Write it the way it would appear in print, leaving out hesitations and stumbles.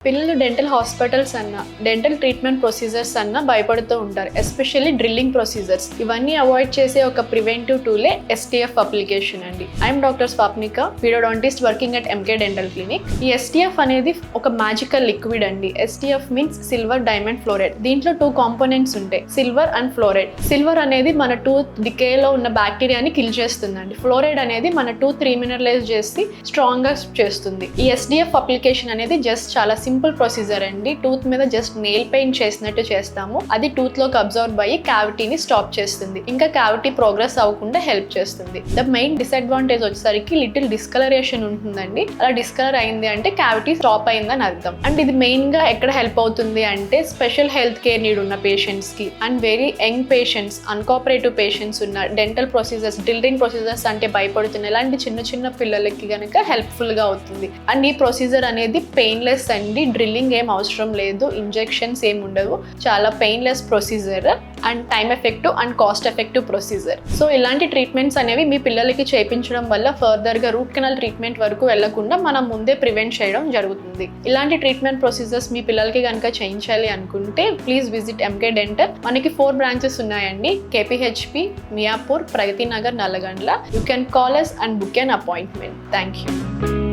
పిల్లలు dental hospitals అన్న dental treatment procedures అన్న భయపడుతూ ఉంటారు, ఎస్పెషల్లీ డ్రిల్లింగ్ ప్రొసీజర్స్. ఇవన్నీ అవాయిడ్ చేసే ఒక ప్రివెంటివ్ టూలే STF అప్లికేషన్ అండి. I'm doctor Swapnika, pedodontist working at MK dental clinic. ఈ STF అనేది ఒక మ్యాజికల్ లిక్విడ్ అండి. STF means silver diamond fluoride. దీంట్లో 2 కాంపోనెంట్స్ ఉంటాయి, సిల్వర్ అండ్ ఫ్లోరైడ్. సిల్వర్ అనేది మన టూత్ డికేలో ఉన్న బ్యాక్టీరియాని కిల్ చేస్తుందండి. ఫ్లోరైడ్ అనేది మన టూత్ రీమినరలైజ్ చేసి స్ట్రాంగ్ గా చేస్తుంది. ఈ SDF అప్లికేషన్ అనేది జస్ట్ చాలా సింపుల్ ప్రొసీజర్ అండి. టూత్ మీద జస్ట్ నెయిల్ పెయింట్ చేసినట్టు చేస్తాము. అది టూత్ లోకి అబ్జర్వ్ అయ్యి క్యావిటీని స్టాప్ చేస్తుంది, ఇంకా క్యావిటీ ప్రోగ్రెస్ అవ్వకుండా హెల్ప్ చేస్తుంది. ద మెయిన్ డిసడ్వాంటేజ్ వచ్చేసరికి లిటిల్ డిస్కలరేషన్ ఉంటుందండి. అలా డిస్కలర్ అయింది అంటే క్యావిటీ స్టాప్ అయిందని అర్థం. అండ్ ఇది మెయిన్ గా ఎక్కడ హెల్ప్ అవుతుంది అంటే స్పెషల్ హెల్త్ కేర్ నీడ్ ఉన్న పేషెంట్స్ కి and very young patients, uncooperative patients ఉన్న డెంటల్ ప్రొసీజర్స్, డ్రిల్లింగ్ ప్రొసీజర్స్ అంటే భయపడుతున్న ఇలాంటి చిన్న పిల్లలకి కనుక హెల్ప్ఫుల్ గా అవుతుంది. అండ్ ఈ ప్రొసీజర్ అనేది పెయిన్లెస్ అండి. డ్రిల్లింగ్ ఏం అవసరం లేదు, ఇంజెక్షన్స్ ఏం ఉండవు, చాలా painless procedure and time effective and cost effective procedure. So ఇలాంటి ట్రీట్మెంట్స్ అనేవి మీ పిల్లలకి చేయించడం వల్ల ఫర్దర్గా రూట్ కెనాల్ ట్రీట్మెంట్ వరకు వెళ్లకుండా మనం ముందే ప్రివెంట్ చేయడం జరుగుతుంది. ఇలాంటి ట్రీట్మెంట్ ప్రొసీజర్స్ మీ పిల్లలకి కనుక చేయించాలి అనుకుంటే ప్లీజ్ విజిట్ MK డెంటల్. మనకి 4 బ్రాంచెస్ ఉన్నాయండి, KPHP, Miyapur, Pragathi Nagar, Nallagandla. You can call us and book an appointment. Thank you.